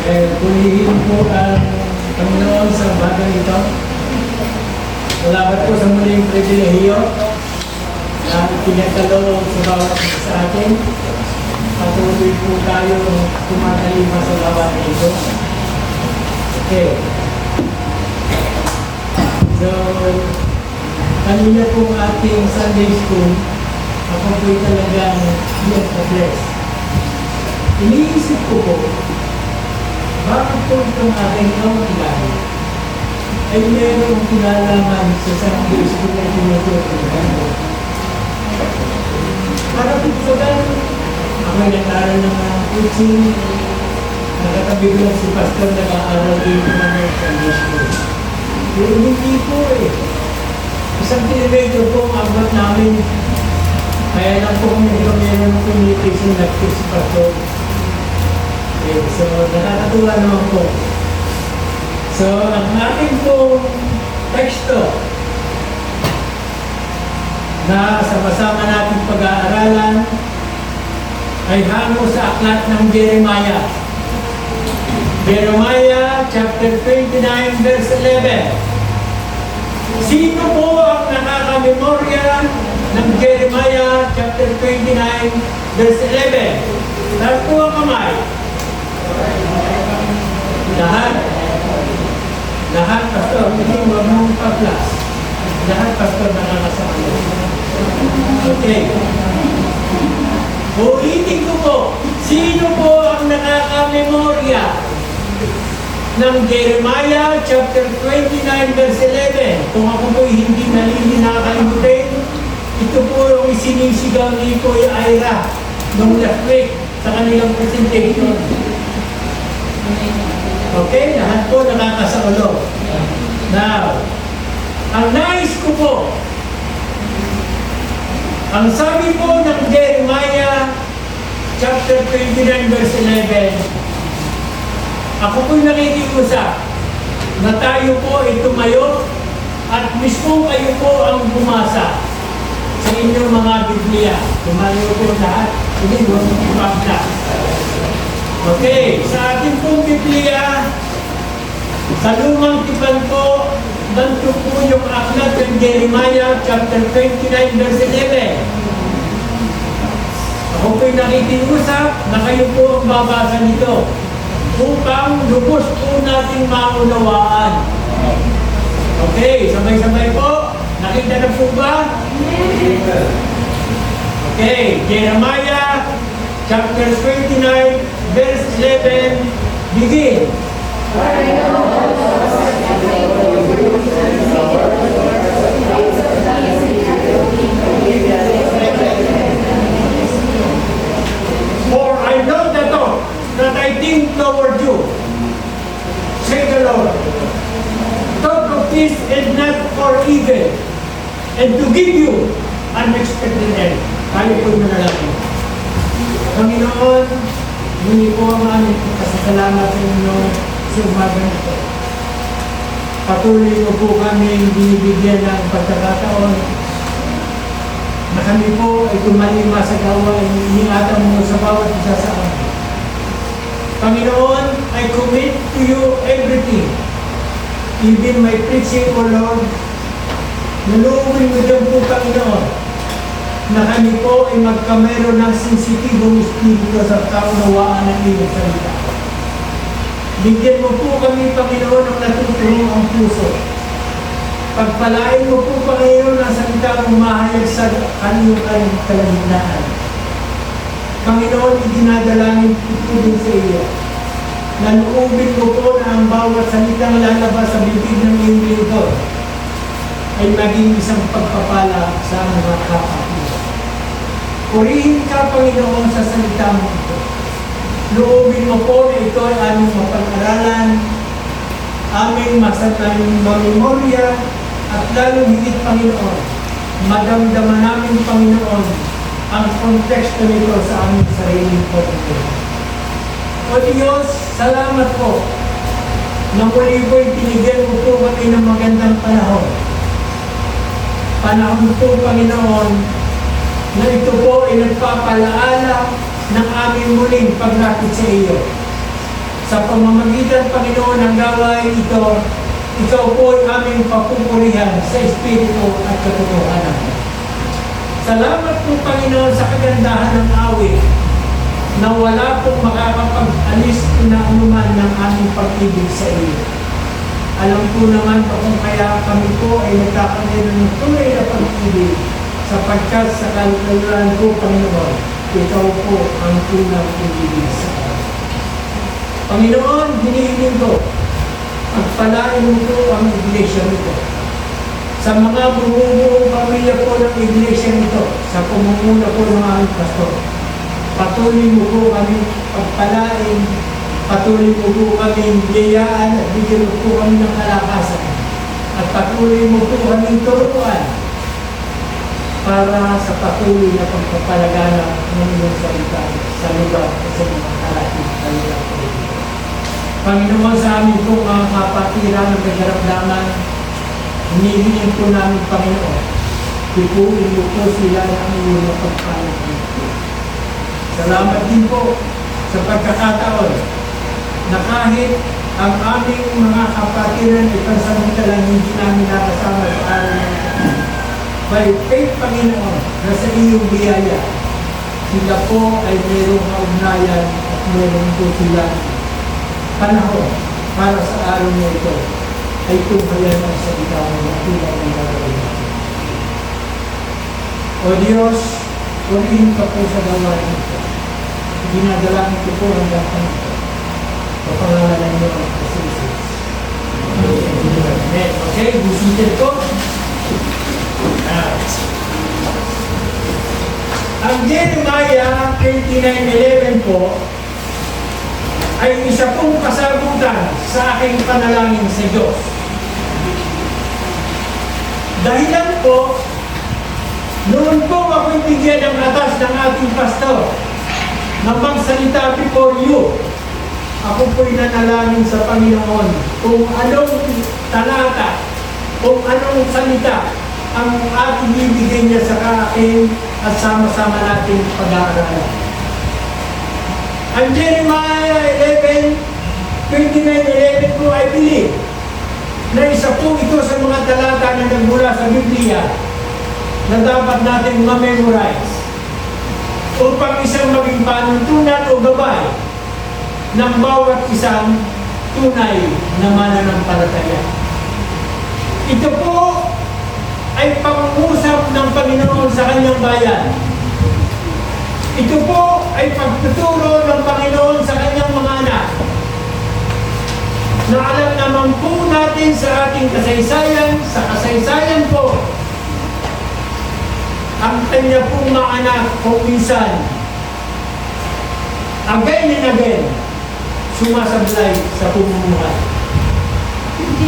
Purihin po ang Panginoon sa bagay ito. Salamat po sa muling pribilehiyo na pinagkaloob sa bawat isa sa atin. Patuloy po tayo tumatalima sa laban ito. Okay. So, kanina po ating Sunday school, ako po'y talagang blessed. Iniisip ko po, bakit po itong aking kamakilala ay mayroong kinalaman sa Sunday school na tinututunan ko. Para po sa ganun, ako'y nag-aaral ng mga teaching, nakatabi ko lang si Pastor nag-aaral din naman ng Sunday school. Pero hindi po eh. Isang kilometro po ang abot namin. Kaya lang po kung meron ng communication like si Pastor. Okay, so nakakatuwa naman po. So ang ating po teksto na sama-sama natin pag-aaralan ay hango sa aklat ng Jeremiah. Jeremiah chapter 29 verse 11. Sino po ang nakaka-memorya ng Jeremiah chapter 29 verse 11? Lahat po ang kamay. Lahat. Lahat, Pastor. Hindi, huwag mong pa-plus. Lahat, Pastor, nakakasama. Okay. Ulitin ko po. Sino po ang nakaka-memorya ng Jeremiah chapter 29 verse 11? Kung ako po hindi nakakalimutin, ito po yung isinisigaw ni Kuya Ira noong last week sa kanilang presentation. Okay, lahat po nakakasaulo. Now, ang nais ko po, ang sabi po ng Jeremiah chapter 29 verse 11, ako po'y nakikiusap na tayo po ay tumayo at mismo kayo po ang bumasa sa inyong mga Biblia. Tumayo po lahat. Hindi mo ipagda. Okay, sa ating pong Biblia, sa lumang tipan po, nanto po yung aklat ng Jeremiah chapter 29 verse 11. Ako po'y nakikiusap na kayo po ang babasa nito upang lubos po natin maunawaan. Okay, sabay-sabay po. Nakita na po ba? Okay, Jeremiah chapter 29 verse 11, begin. For I know the thought that I think toward you, say the Lord. Thought of peace and not for evil, and to give you unexpected end. Tayo po manalangin. Panginoon, muli po ang aming pasasalamat sa inyo sa umaga nito. Patuloy mo po kami binibigyan ng pagkakataon na kami po ay tumalima sa gawain iniingatan mo sa bawat isa sa amin. Panginoon, I commit to you everything, even my preaching, O Lord. Naluugin mo dyan po, Panginoon, na kami po ay magkamero ng sensitibong espiritu sa kaunawaan ng iyong salita. Bigyan mo po kami, Panginoon, ng natutulong ang puso. Pagpalain mo po, Panginoon, ang salita mong mahayag sa kanyang kalagitnaan. Panginoon, idinadalangin po din sa iyo. Naluubin mo po na ang bawat salitang lalabas sa bibig ng iyong lingkod ay maging isang pagpapala sa mga kapatid. Purihin ka, Panginoon, sa salita mo ito. Luubin mo po na ito ay aming mapag-aralan, aming mamemorya, at lalo higit, Panginoon, madamdaman namin, Panginoon, ang konteksto nito sa aming sariling pagkakas. O Diyos, salamat po na muli po'y binigyan mo po kami ng magandang panahon. Panahon po, Panginoon, na ito po ay nagpapalaala ng aming muling paglapit sa iyo. Sa pamamagitan, Panginoon, ng gawain ito, ikaw po ay aming papupurihan sa Espiritu at katotohanan. Salamat po, Panginoon, sa kagandahan ng awit na wala pong makakapag-alis na anuman ng aming pag-ibig sa iyo. Alam po naman po kung kaya kami po ay nagkakaroon ng tunay na pag-ibig sapagkat sa kaluluran po, Panginoon, ikaw po ang tunang pag-ibig sa akin. Panginoon, hinihiling ko, pagpalain mo po ang iglesia nito. Sa mga bumubuong pamilya po ng iglesia nito, sa pumumuna po ng aming pastor, patuloy mo po kami pagpalain, patuloy mo po kami biyayaan at bigyan mo po kami ng kalakasan. At patuloy mo po kami turuan para sa patuloy na pagpapalagana ng iyong salita sa lugar at sa mga kalapit na lugar po. Panginoon, sa amin po mga kapatiran ng kagarapdaman, hinihingin po namin, Panginoon, ipuin mo po sila ng iyong mapagpalagana. Salamat din po sa pagkakataon na kahit ang aming mga kapatiran ay pansamantalang hindi namin nakasama sa araw na ito. By faith, Panginoon, na sa iyong biyaya, sila po ay mayroong kaugnayan at mayroong po sila panahon para sa araw na ito ay tunghayan ang salita mo na tulad ng gagawin. O Diyos, purihin ka po sa gawain ito. Ginadalangin ko po ang lahat ito. Kapangalanan niyo ang Jesus. Amen. Okay, busitin ko. Ang Jeremiah 29:11 po ay isa pong kasagutan sa aking panalangin sa Diyos. Dahilan po, noon po ako'y bigyan ng atas ng ating pastor na magsalita before you. Ako po'y nanalangin sa Panginoon kung anong talata, kung anong salita ang ating ibigay niya sa akin at sama-sama natin pag-aaralan. Ang Jeremiah 29:11 po, I believe na isa po ito sa mga talata na nagmula sa Biblia na dapat natin ma-memorize upang isang maging panuntunan o gabay ng bawat isang tunay na mananampalataya. Ito po ay pangungusap ng Panginoon sa kanyang bayan. Ito po ay pagtuturo ng Panginoon sa kanyang mga anak. Na alam naman po natin sa ating kasaysayan, sa kasaysayan po, ang kanya pong mga anak kung minsan, again and again, sumasablay sa pumumuhay.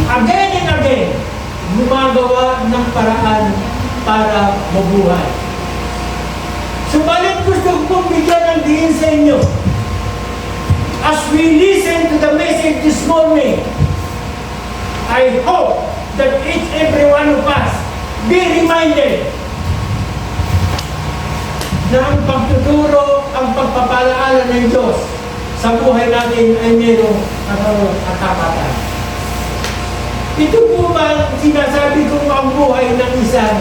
Again and again, gumagawa ng paraan para mabuhay. Subalit gusto kong bigyan ng diin sa inyo. As we listen to the message this morning, I hope that each every one of us be reminded na ang pagtuturo, ang pagpapalaala ng Diyos sa buhay natin ay mayroong katapatan. Ito po ba sinasabi ko ang buhay ng isang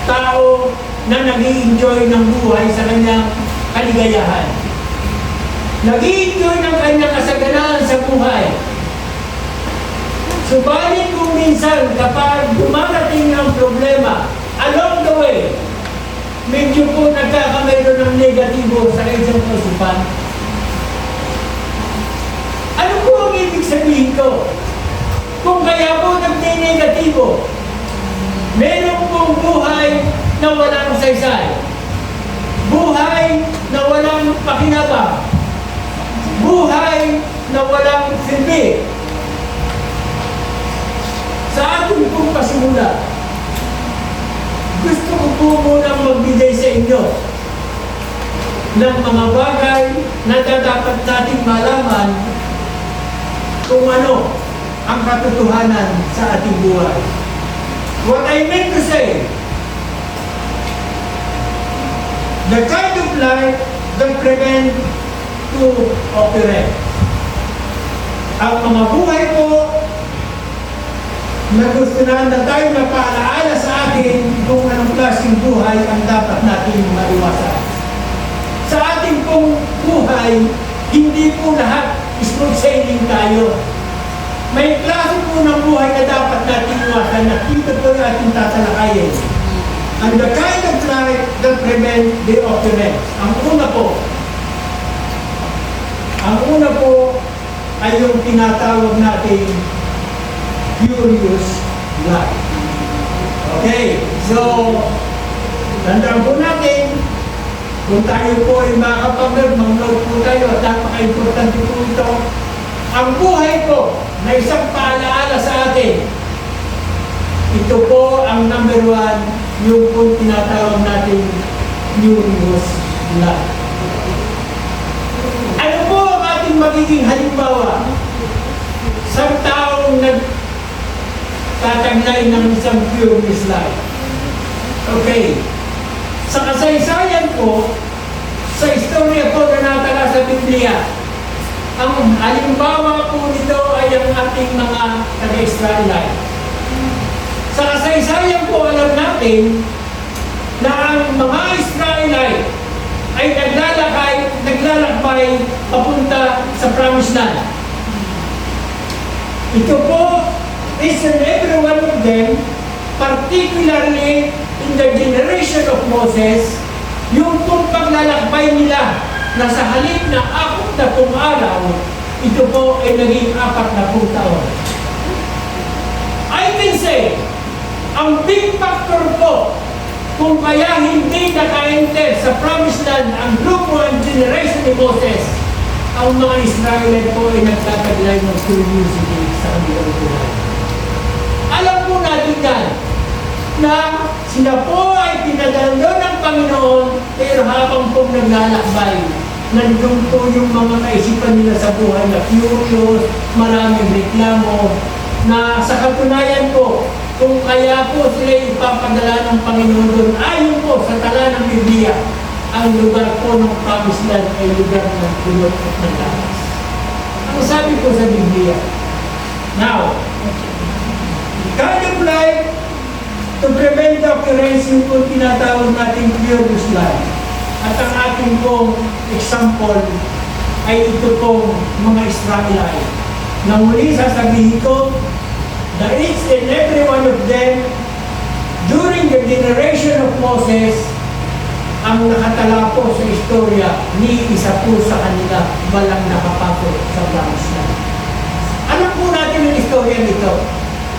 tao na nag-i-enjoy ng buhay sa kanyang kaligayahan? Nag-i-enjoy ng kanyang kasaganaan sa buhay. Subalit kung minsan kapag dumarating ang problema, along the way, medyo po nagkakamayroon ng negatibo sa isang kasupan. Ano po ang ibig sabihin ko? Kung kaya po nagne-negatibo, meron pong buhay na walang saysay, buhay na walang pakinabang, buhay na walang silbi. Sa ating pong pasimula, gusto ko po munang magbigay sa inyo ng mga bagay na dapat nating malaman kung ano ang katotohanan sa ating buhay. What I meant to say, the kind of life that prevent to operate. ang mga buhay po na gusto na tayo napaalaala sa atin kung anong klaseng buhay ang dapat natin maiwasan. Sa ating pong buhay, hindi po lahat smooth sailing tayo. May klase po ng buhay na dapat natin iwasan na dito po yung ating tatalakayin. And the kind of life that prevent the occurrence. Ang una po ay yung tinatawag natin furious life. Okay, so tandaan po natin, kung tayo po ay makapag-note, mag-note po tayo at napaka-importante po ito. Ang buhay po na isang paalaala sa atin, ito po ang number 1, yung po tinatawag natin furious life. Ano po ang ating magiging halimbawa sa taong nagtataglay ng isang furious life? Okay. Sa kasaysayan po, sa istorya po na natala sa Biblia, ang halimbawa po nito ay ang ating mga taga-Israelite. Sa kasaysayan po, alam natin na ang mga Israelite ay naglalakbay papunta sa Promised Land. Ito po is in every one of them, particularly in the generation of Moses, yung pong paglalakbay nila na sa halip na 40 araw, ito po ay naging 40 taon. I can say, ang big factor po kung kaya hindi naka-enter sa Promised Land ang grupo and generation ni Moses, ang mga Israelite po ay nagtataglay ng curiosity sa kanilang buhay. Alam po natin yan, na sila po ay pinadalo ng Panginoon, pero habang po naglalakbay, nandun po yung mga kaisipan nila sa buhay na furious, maraming reklamo, na sa katunayan po, kung kaya po sila ipapadala ng Panginoon doon, ayon po sa tala ng Biblia, ang lugar po ng Promised Land ay lugar ng kulot at ng lakas. Ang sabi po sa Biblia, now, kind of life to prevent the occurrence yung po tinatawag natin furious life. At ang ating pong example ay ito pong mga Israelite. Na muli sasabihin ko, that each and every one of them, during the generation of Moses, ang nakatala po sa istorya, ni isa po sa kanila walang nakapasok sa Promised Land. Alam po natin ang istorya nito.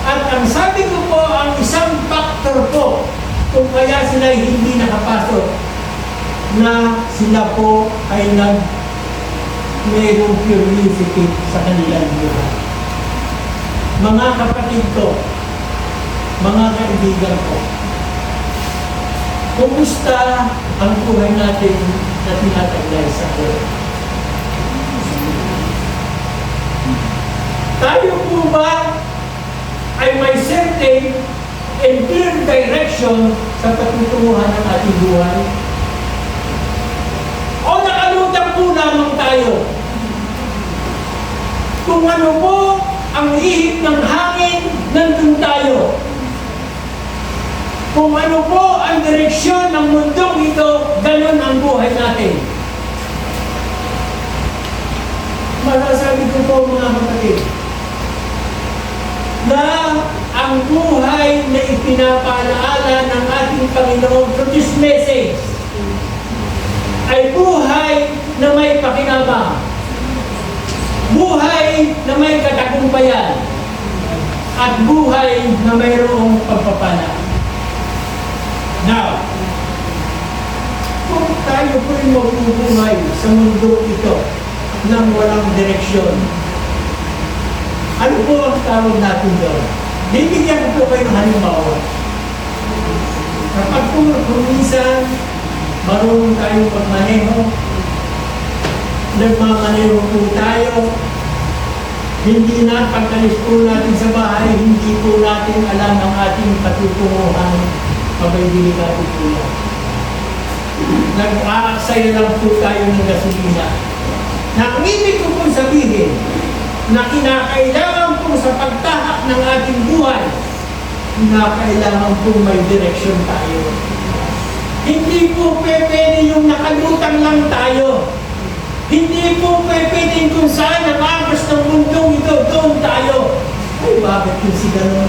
At ang sabi ko po, ang isang factor po kung kaya sila hindi nakapasok, na sila po ay mayroong curiosity sa kanilang buhay. Mga kapatid ko, mga kaibigan ko, kumusta ang buhay natin na tinataglay sa Lord? Tayo po ba ay may certain and clear direction sa patutunguhan ng ating buhay? O nakalutang po lamang tayo? Kung ano po ang ihip ng hangin, nandun tayo. Kung ano po ang direksyon ng mundong ito, ganun ang buhay natin. Masasabi ko po mga kapatid, na ang buhay na ipinapaalaala ng ating Panginoon through this message ay buhay na may pakinabang, buhay na may katagumpayan, at buhay na mayroong pagpapala. Now, kung tayo po'y magbubuhay sa mundo ito nang walang direksyon, ano po ang tawag natin doon? Bibigyan ko po kayo ng halimbawa. Kapag po minsan, marunong tayong pagmaneho, nagmamaneho po tayo, hindi na pagkalis po natin sa bahay, hindi po natin alam ang ating patutunguhan, pabay delikado po yan. Nag-aaksaya lang po tayo ng gasolina. Na ang ibig ko po sabihin, na kinakailangan po sa pagtahak ng ating buhay, kinakailangan po may direksyon tayo. Hindi po pwede yung nakalutang lang tayo. Hindi po pwede kung saan ang agos ng mundong ito, doon tayo. Ay, bakit yung si ganun?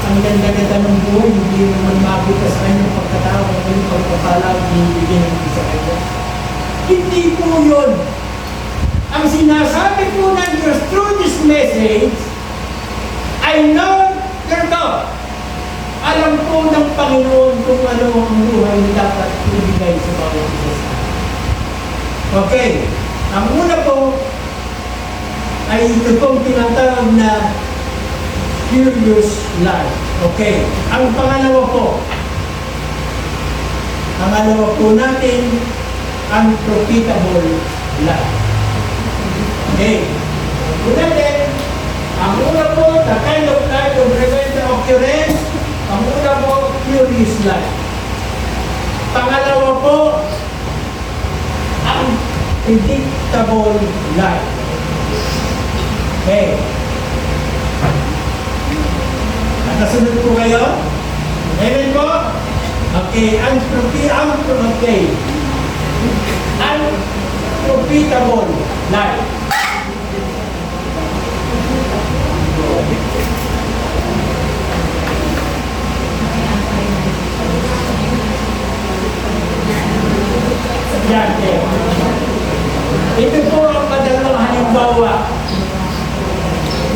Ang ganda-ganda ng buhay, hindi naman makita sa kanyang pagkatao, ang kanyang pagkakala, binibigyan ng isa kanya. Hindi po yun. Ang sinasabi po ng Diyos through this message, I know your God. Alam po ng Panginoon kung ano ang buhay na dapat ibigay sa bawat isa sa atin. Okay. Ang una po ay ito pong tinatawag na curious life. Okay. Ang pangalawa po natin, unprofitable life. Okay. Ang una po, the kind of life of prevent the occurrence. Ang una po, curious life. Pangalawa po, unpredictable life. Okay. Nakasunod po kayo? Amen po? Okay, unprofitable life. Yan, ito po ang madalang halimbawa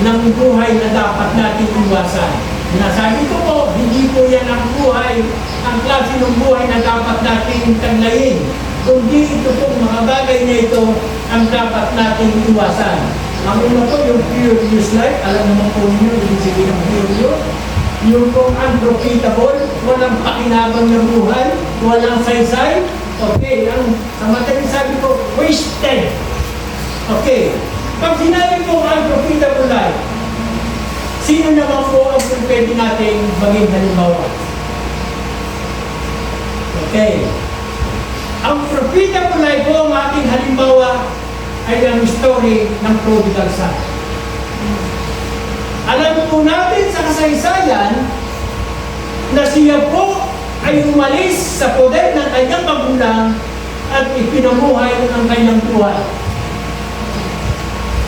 ng buhay na dapat natin iwasan. Nasabi ko po, hindi po yan ang buhay, ang klase ng buhay na dapat natin taglayin. Kundi ito po, mga bagay na ito ang dapat natin iwasan. Ang una po, yung curious life, alam naman po ninyo, ibig sabihin ng curious. Yung pong unprofitable, walang pakinabang na buhay, walang saysay. Okay, sa mataling sabi ko, wasted. Okay, pag sinabi ko unprofitable life, sino naman po ang pwede natin maging halimbawa? Okay, ang profitable life po ang ating halimbawa ay ang story ng prodigal son. Alam po natin sa kasaysayan na siya po ay umalis sa poder ng kanyang magulang at ipinamuhay ang kanyang buhay.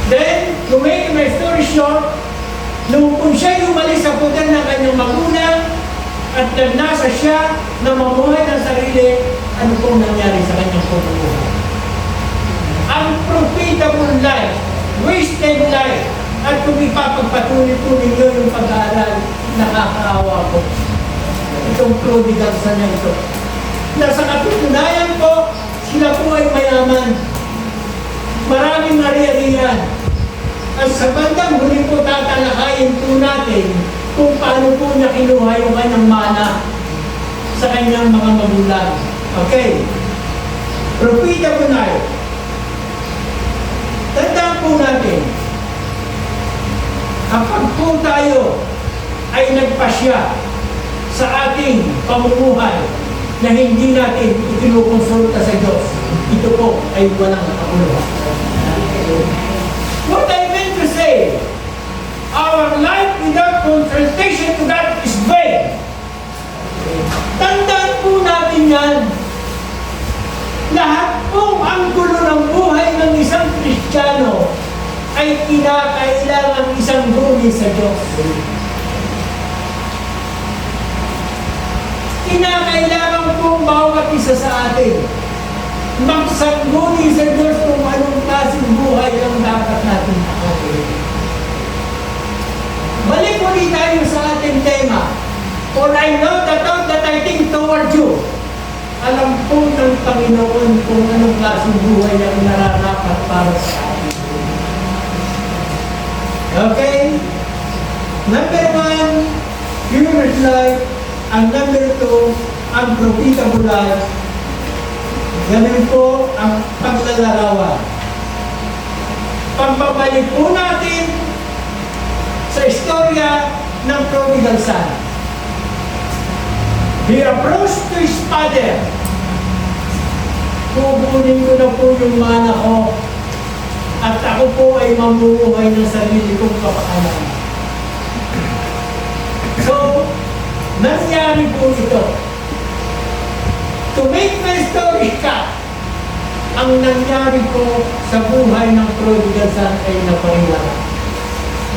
Then, to make my story short, nung kung siya umalis sa poder ng kanyang magulang at nagnasa siya na mamuhay ng sarili, ano pong nangyari sa kanyang pamumuhay? Unprofitable life, wasted life, at kung ipapagpatuloy po ninyo yung pag-aaral, nakakaawa po. Itong prodigal son na ito. Na sa katutunayan po, sila po ay mayaman. Maraming ari-arian. At sa bandang huli po tatalakayin po natin kung paano po niya kinuha yung kanyang mana sa kanyang mga magulang. Okay. Profitable life. Tandaan po natin, kapag po tayo ay nagpasya sa ating pamumuhay na hindi natin ikinukonsulta sa Diyos, ito po ay walang nakapuluhan. What I meant to say, our life without consultation to God is vain. Tandaan po natin yan. Lahat pong ang gulo ng buhay ng isang Kristiyano ay kinakailangan isang guni sa Diyos. Kinakailangan pong bawat isa sa atin magsangguni sa Diyos kung anong klaseng buhay ang dapat natin akayin. Balik ulit tayo sa ating tema. For I know the thought that I think toward you. Alam po ng Panginoon kung anong klaseng buhay ang nararapat para sa atin. Okay? Number 1, human life. Ang number 2, unprofitable life. Ganun po ang paglalarawan. Pagbabalik po natin sa istorya ng prodigal son. He approached to his father. Kukunin ko na po yung mana ko at ako po ay mamumuhay ng sarili kong kapakanan. So, nangyari po ito. To make my story cut, ang nangyari po sa buhay ng prodigal son ay napahiwaga.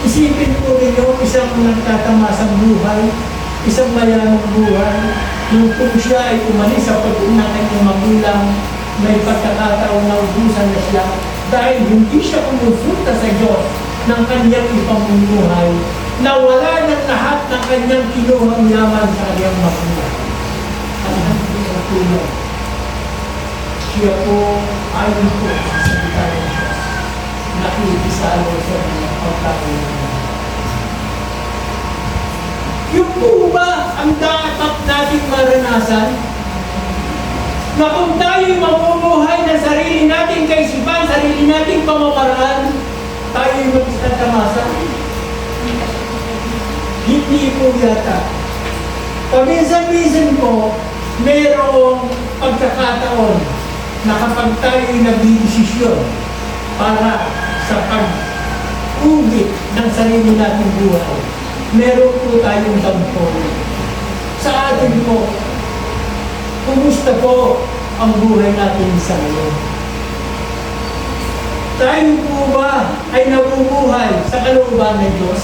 Isipin po ninyo, isang nagtatamasang buhay, isang mayamang buhay, nung po siya ay umalis sa pag-una ng kanyang magulang, may pagkakataon na ubusan na siya dahil hindi siya kumusulta sa Diyos ng kanyang ipamumuhay, nawala ng lahat ng kanyang kinuhang yaman sa kanyang magulang. Alhamdulillah, siya po ayon po sa salita ng Diyos, nakikisalo sa kanyang pagkakaroon. Yung po ba ang dapat nating maranasan? Na kung tayo'y mamumuhay ng sarili nating kaisipan, sarili nating pamamaraan, tayo'y magtatamasa? Hindi po yata. Paminsan-minsan po, mayroong pagkakataon na kapag tayo'y nagdidesisyon para sa pag-ugit ng sarili nating buhay, meron po tayong tampon. Sa atin po, kumusta po ang buhay natin sa ngayon? Tayo po ba ay nabubuhay sa kalooban ng Diyos?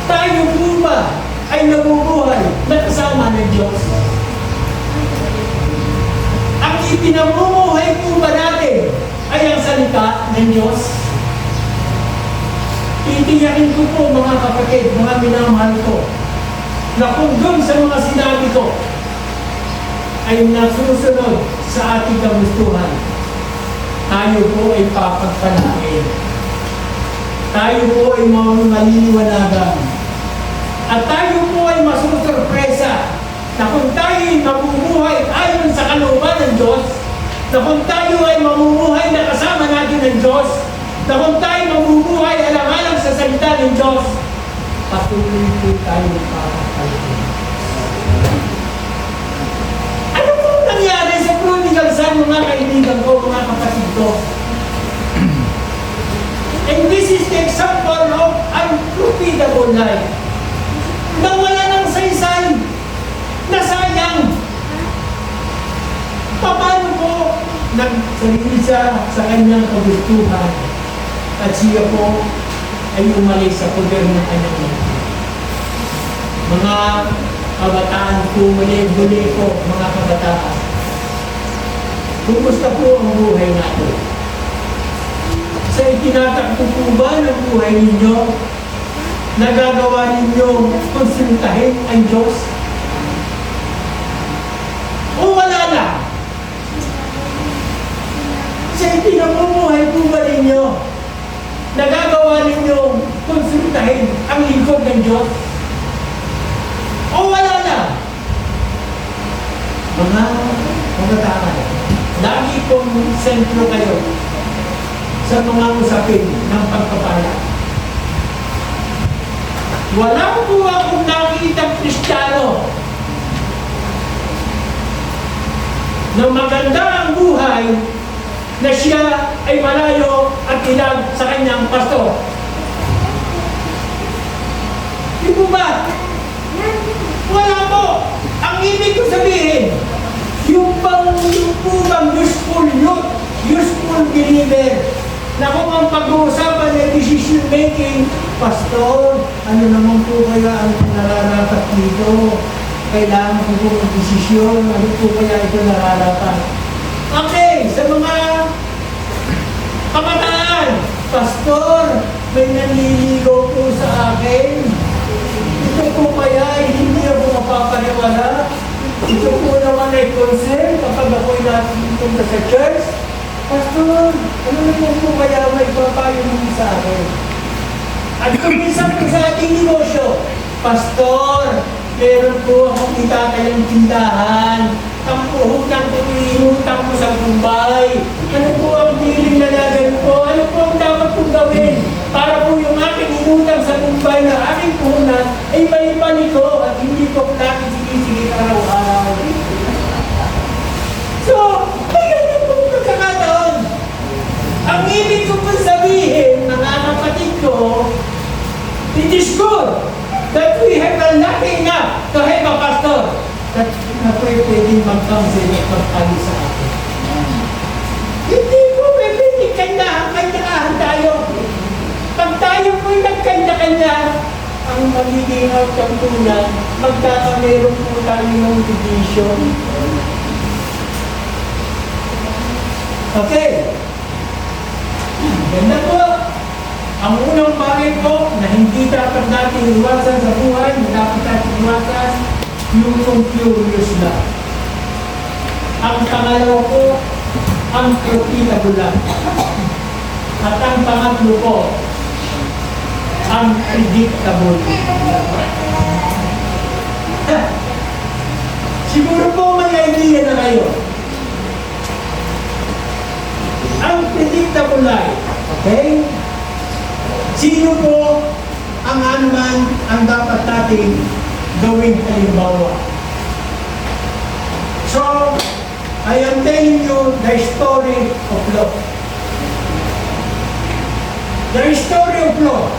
Tayo po ba ay nabubuhay na kasama ng Diyos? Ang ipinamumuhay po ba natin ay ang salita ng Diyos? Titiyakin ko po mga kapatid, mga minamahal ko, na kung doon sa mga sinabi ko ay nasusunod sa ating kagustuhan, tayo po ay papagpalain. Tayo po ay maliliwanagan. At tayo po ay masusurpresa na kung tayo ay mamumuhay ayon sa kalooban ng Diyos, na kung tayo ay mamumuhay na kasama natin ng Diyos, na kung tayo mamumuhay alang-alang sa salita ng Diyos, patuloy po tayo papagpalain. Ano po nangyari sa prodigal son, mga kaibigan ko, mga kapatid ko? And this is the example of unprofitable life. Nawala ng saysay, nasayang. Paano po nagsarili siya sa kanyang kagustuhan at siya po ay umalis sa poder ng kanyang mga kabataan po, muli po, mga kabataan. Kumusta po ang buhay natin? Sa itinatakbo po ba ng buhay ninyo, nagagawa ninyo konsultahin ang Diyos? O wala na? Sa itinamumuhay po ba ninyo, nagagawa ninyo konsultahin ang lingkod ng Diyos? O wala na? Mga kabataan, lagi pong sentro kayo sa mga usapin ng pagpapala. Wala po akong nakikitang Kristiyano na maganda ang buhay na siya ay malayo at ilag sa kanyang pastor. Di po ba? Wala po. Ang ibig ko sabihin, yung po bang useful believer, na kung ang pag-uusapan ay decision making, pastor, ano naman po kaya ang nararapat dito? Kailangan po po ang desisyon, ano po kaya ito nararapat? Okay, sa mga kabataan, pastor, may nanliligaw po sa akin. Ito po kaya ay hindi ako mapapaniwala. Ito po naman ay concern kapag ako'y napunta sa church. Pastor, ano naman po kaya may papayo mo sa akin? At kung minsan po sa ating negosyo, pastor, meron po akong itatayang tindahan. Ang puhunan ko, iinutang ko sa Mumbai. Ano po ang dealing na nagan po? Ano po ang dapat kong gawin? Para po yung aking inutang sa Mumbai na aking puhunan ay maipali ko at hindi po natin sige-sige araw-araw. So, may ganyan po ko po sabihin, mga kapatid ko, it is good that we have a lucky enough to have a pastor that na pwedeng mag-counsel at mag-ali sa akin. Hindi po pwedeng kanya-kanyahan tayo. Pag tayo po'y nagkanya-kanya, ang magiging outcome magkakameron po tayo ng division. Okay. Ganda po. Ang unang bagay po na hindi dapat natin iwasan sa buhay, na dapat natin iwasan, yung curious lang. Ang pangalawa po, ang profitable lang. At ang pangatlo po, ang predictable. Siguro po may idea na kayo. Ang predictable life, okay? Sino po ang anuman ang dapat natin gawing halimbawa? So, I am telling you the story of Lot. The story of Lot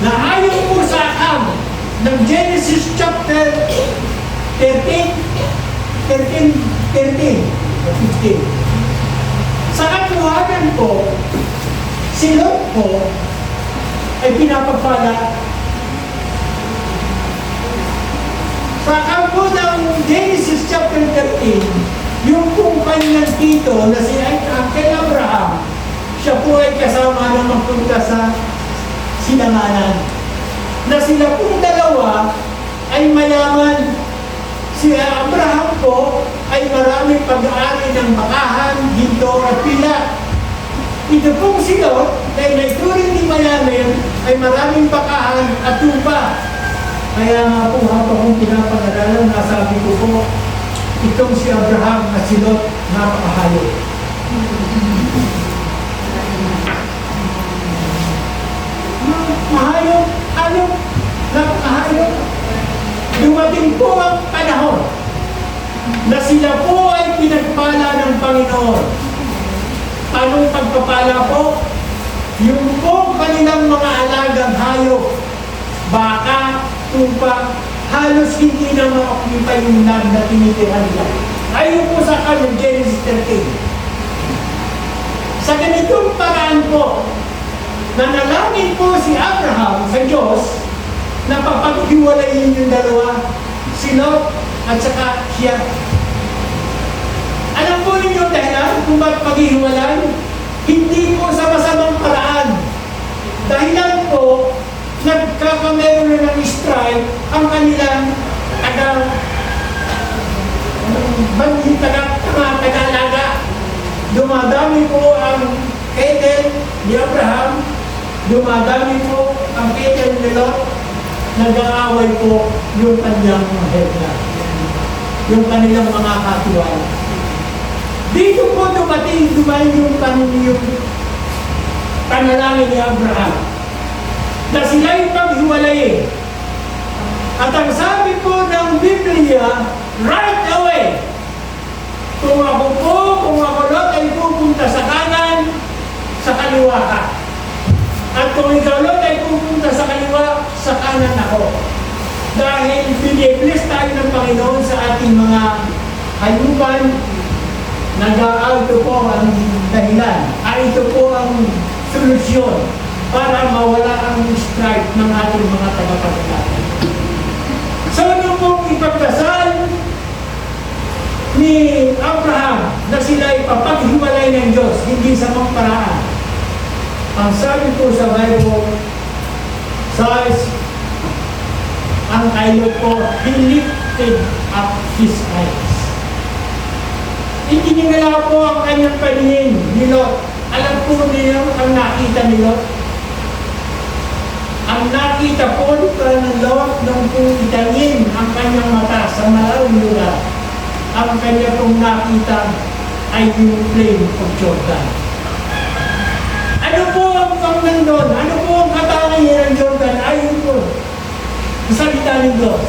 na ayon po sa akam ng Genesis chapter 13, 15. Sa katuhagan po, si Lot po ay pinapagpala. Sa kampo ng Genesis chapter 13, yung pong kanyang tito na si Uncle Abraham, siya po ay kasama na magpunta sa silanganan. Na sila pong dalawa ay mayaman. Si Abraham po ay maraming pag-aari ng bakahan, ginto at pila. Ito pong si Lot, dahil naituring ni mayaman, ay maraming bakahan at tupa. Kaya nga po habang kong pinapag-aralan, nasabi ko po, itong si Abraham at si Lot, napakahayop. Mahayop, napakahayop. Dumating po ang panahon na sila po ay pinagpala ng Panginoon. Anong pagpapala po? Yung po kanilang mga alagang hayop, baka, tupa, halos hindi na ma-occupy yung land na tinitira nila. Ayon po sa kanon, Genesis 13. Sa ganitong paraan po, nanalangin po si Abraham sa Diyos na papaghiwalayin yung dalawa, si Lot at saka siya. Alam po ninyo dahilan kung bakit paghihiwalay? Hindi po sa masamang paraan. Dahilan po, nagkakameron na ng strife ang kanilang taga-alaga. Dumadami po ang cattle ni Abraham, dumadami po ang cattle ni Lot, nag-aaway po yung kanyang mga hekla, yung kanilang mga katuwala. Dito po dumating yung panalangin ni Abraham na sila'y paghiwalayin. At ang sabi po ng Biblia, right away, kung ako Lot ay pupunta sa kanan, sa kaliwa ka. At kung ikaw Lot ay pupunta sa kaliwa, sa kanan ako. Dahil binibless tayo ng Panginoon sa ating mga hayupan, ito po ang dahilan. Ito po ang solusyon para mawala ang strife ng ating mga tagapagsalita. So, nung pong ipagdasal ni Abraham na sila ipapaghiwalay ng Diyos, hindi sa mga paraan. Ang sabi po sa Bible, says, ang ayot po, he lifted up his eyes. Itiningala po ang kanyang paningin ni Lot. Alam po niyo ang nakita ni Lot? Ang nakita po ng Lot nung itangin ang kanyang mata sa malayong lugar, ang kanya pong nakita ay yung plain of Jordan. Ano po ang nandun? Ano po ang katangian ng Jordan? Ayon po sa salita ni Diyos.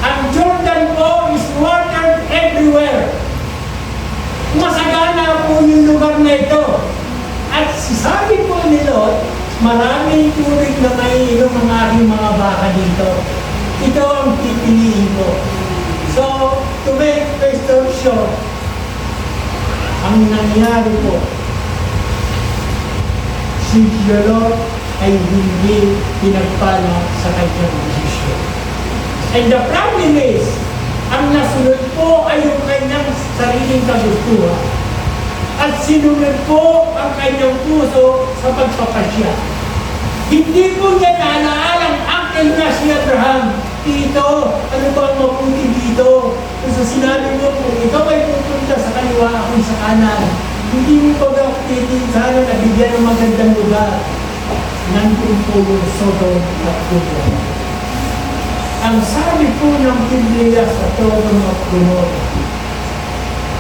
Ang Jordan po is watered everywhere. Masagana po yung lugar na ito. At sabi po ni Lot, maraming tubig na maiinom ang aking mga baka dito. Ito ang pipiliin ko. So, to make the story short, ang nangyari po, si Lot ay hindi pinagpala sa kanyang desisyon. And the problem is, ang nasunod po ay yung kanyang sariling kagustuhan. At sinunod po ang kanyang puso sa pagpapasya. Hindi po niya naalaalang uncle na si Abraham. Tito, ano ba ang mabuti dito? Kung sa sinabi mo, kung ikaw ay pupunta sa kaliwa, ako sa kanan, hindi mo pa gawin sana nabigyan ng magandang lugar. Nandun po yung Sodom at Gomorrah. Ang sabi po ng Biblia sa Sodom at Gomorrah,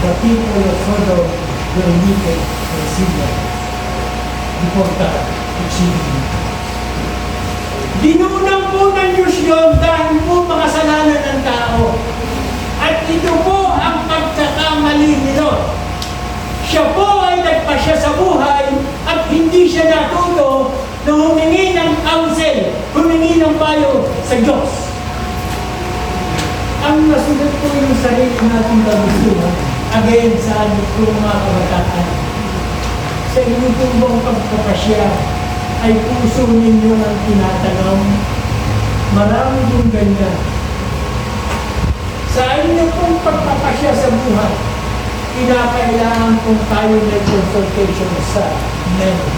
the people of Sodom were naked and sinless before God exceedingly. Dinunang po ng Diyos yun dahil po makasalanan ng tao. At ito po ang pagkakamali ni Lot. Siya po ay nagpasya sa buhay at hindi siya natuto na humingi ng counsel, humingi ng payo sa Diyos. Ang nasunod po yung sarili natin kagustuhan, again sa amin po mga kabataan. Sa inyo po bang pagpapasya ay puso ninyo ang tinatanong? Marami pong ganyan. Sa inyo pong pagpapasya sa buhay, kinakailangan kung tayo may consultation sa meron.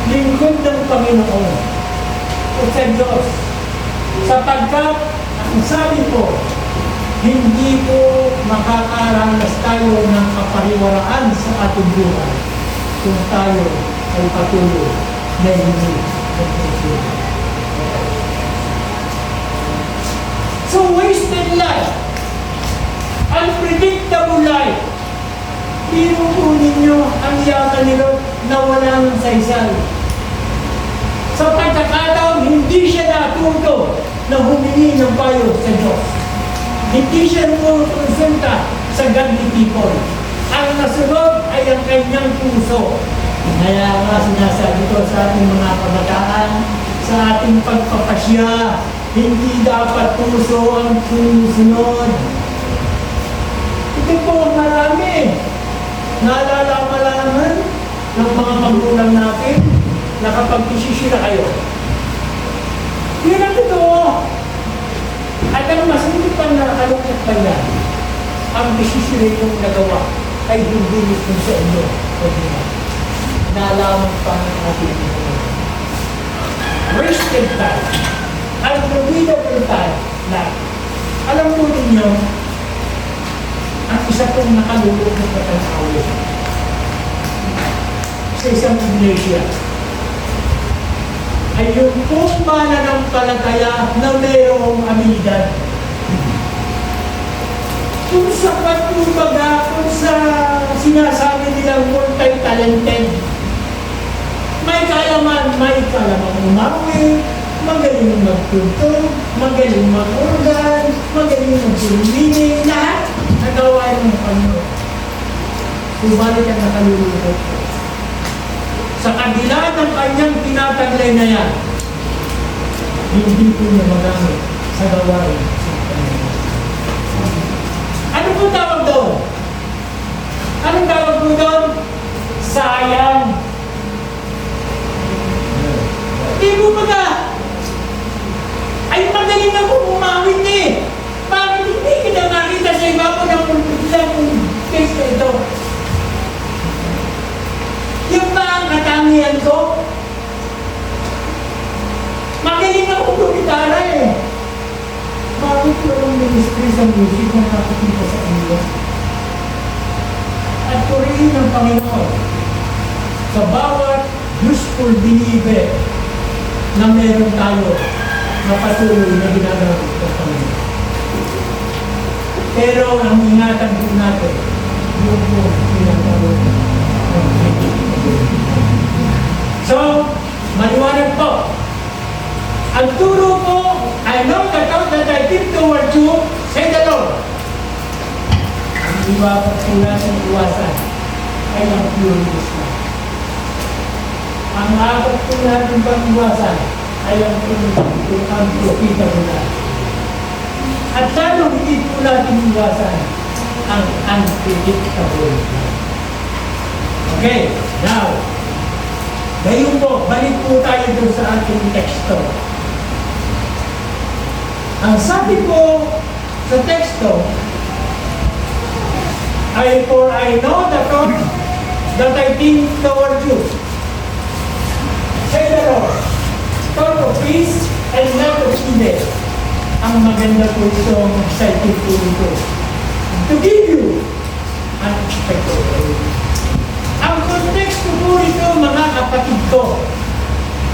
Lingkod ng Panginoon o sa Diyos, sapagkat ang sabi po, hindi po makakaranas tayo ng kapariwaraan sa ating buhay kung tayo ay patuloy na hindi nagpupunan. So wasted life, unpredictable life, biro po ninyo ang yaman nila na wala ng saysay. Sa pagkakataon, hindi siya natuto na humingi ng payo sa Diyos. Hindi siya konsulta sa godly people. Ang nasunod ay ang kanyang puso. Kaya nga sinasabi ko sa ating mga kabataan, sa ating pagpapasya, hindi dapat puso ang sumusunod. Ito po marami. Naalala-malaman ng mga magulang natin na kapag isisira kayo. Yun ang totoo. At ang mas hindi pa nakakalungkot pa yan, ang desisyon yung nagawa ay hindi mismo sa inyo. Nalaman pa ng ating wasted time. Unforgivable time. Alam po ninyo, ang isa pong nakalulog ng katanawa sa isang iglesia ay yung pong mananampalataya na mayroong abilidad. Kung sa patubaga, kung sa sinasabi nilang multi-talented, may kalaman umawi, magaling magtugtog, magaling mag-organ, magaling mag-sumini, lahat nagawa ng Panginoon. Subalit ang nakalulungkot. Sa kabila ng kanyang tinataglay na yan, hindi po niya magamit sa gawain. Ano po tawag doon? Anong tawag po doon? Sayang. Di po baga, ay magaling ako umawit eh. Bakit hindi kita nakita sa iba ko ng ilang case na ito? Yung ba ang katangian ko? Magaling ako gumitara eh. Bakit ko ang ministry sa music na nakakita sa inyo? At purihin ng Panginoon sa bawat useful believer na meron tayo na patuloy na ginagamit ng Panginoon. Pero ang ingatan po natin, yung po ginagawa ng So, maliwanag po. Ang turo po, I know the thought that I think toward you, say the Lord. Ang iba po natin iwasan ay ang during this time. Ang apat po natin pag-iwasan ay ang unprofitable. At lalo hindi po natin iwasan ang unpredictable. Okay, now, ngayon po, balik po tayo doon sa ating teksto. Ang sabi po sa teksto ay, for I know the thought that I think toward you, say the Lord, thought of peace and not of evil. Ang maganda po itong exciting po ito. To give you an expected end. Ang konteksto po ito, mga kapatid ko,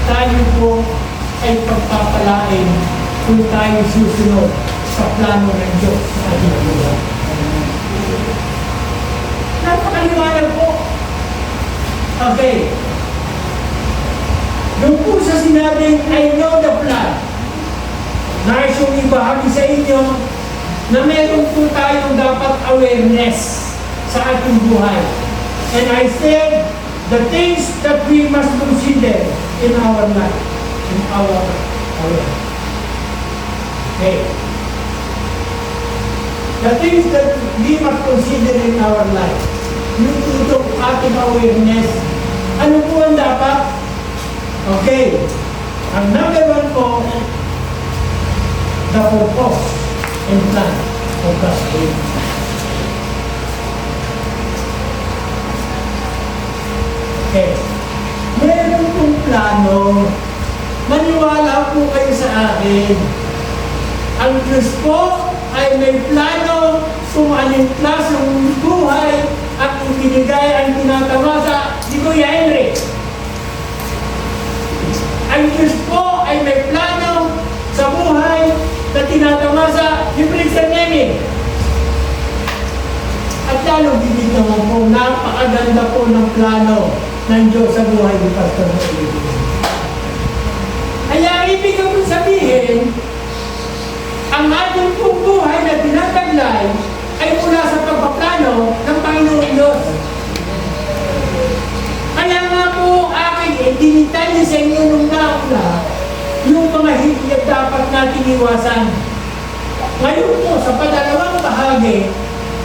tayo po ay pagpapalain kung tayo susunod sa plano ng Diyos sa ating buhay. Napakaliwanag po. Okay. Doon po sa sinabing, I know the plan. Nais yung ibahagi sa inyo na meron po tayong dapat awareness sa ating buhay. And I said, the things that we must consider in our life, in our life. Okay. The things that we must consider in our life. Yung itong ating awareness, ano po ang dapat? Okay. Ang number one po, the purpose and plan of God's will. Okay. Meron pong plano. Maniwala po kayo sa akin. Ang Diyos po ay may plano kung anong klaseng buhay at ibinigay ang tinatamasa ni Kuya Henry. Ang Diyos po ay may plano sa buhay na tinatamasa ni Prince Nemi. At lalo din naman po, napakaganda po ng plano ng Diyos sa buhay ni Pastor Nemi. Kaya ibig ko sabihin, ang ating pong buhay na tinataglay ay mula sa pagpaplano ng Panginoon Diyos. Kaya nga po aking dinitay sa inyo nung nauna yung mga hindi dapat natin iwasan. Ngayon po, sa padalawang bahagi,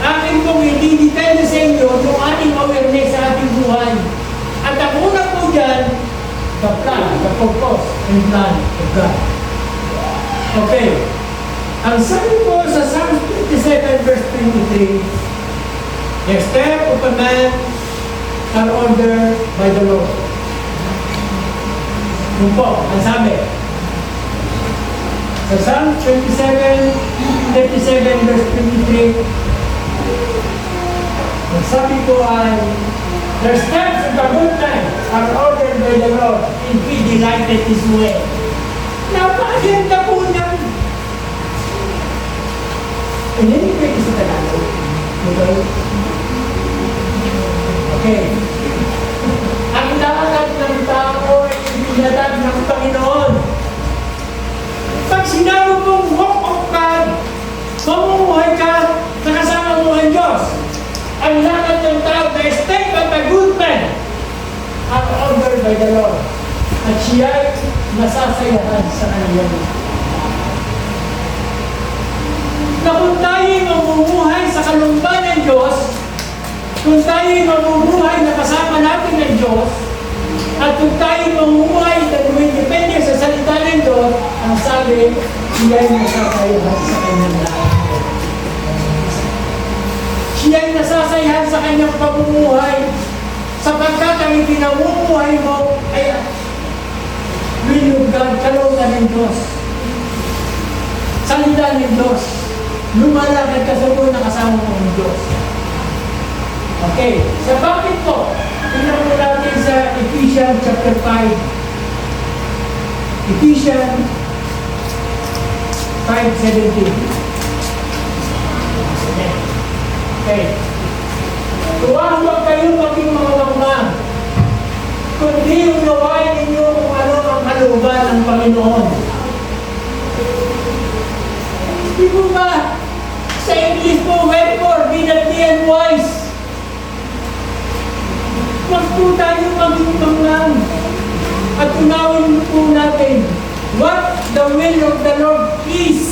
akin pong ididitay sa inyo yung ating awareness sa ating buhay. At ang una po dyan, the plan, the purpose, and plan of God. Okay. Ang sabi po sa Psalms 27 verse 23, the step of a man are ordered by the Lord. Yun po, ang sabi. Sa Psalm 37 verse 23, ang sabi po ay, the steps of the good man are ordered by the Lord, and He delighted His way. Napakaganda po niyan. Hindi pwede sa Tagalog. Okay. Ang lahat ng tao ay ibinatag ng Panginoon. Pag sinabi mong walk of God, mamumuhay ka sa kasama mo ang Diyos. Ang lahat ng tao na step of a good man are ordered by the Lord. At siya'y masasayahan sa kanyang. Na kung tayo'y mamumuhay sa kalumban ng Diyos, kung tayo'y mamumuhay na kasama natin ng Diyos, at kung tayo'y mamumuhay na dumidepende sa salita ng Diyos, ang sabi, siya'y nasasayahan sa kanyang lahat. Siya'y nasasayahan sa kanyang pamumuhay, sapagkat ang ipinamumuhay mo ay binugad, kalooban ng Diyos. Salita ng Diyos. Lumalakad ka sa buhay na kasama mo ng Diyos. Okay. Sa bakit po? Tingnan mo natin sa Ephesians chapter 5. Ephesians 5:17. Okay. Huwag kayong maging mga mangmang, kundi unawain ninyo kung ano ang kalooban ng Panginoon. Di po ba? Sa English po, wherefore be not ye unwise. Huwag po tayo maging manglang. At unawin po natin what the will of the Lord is.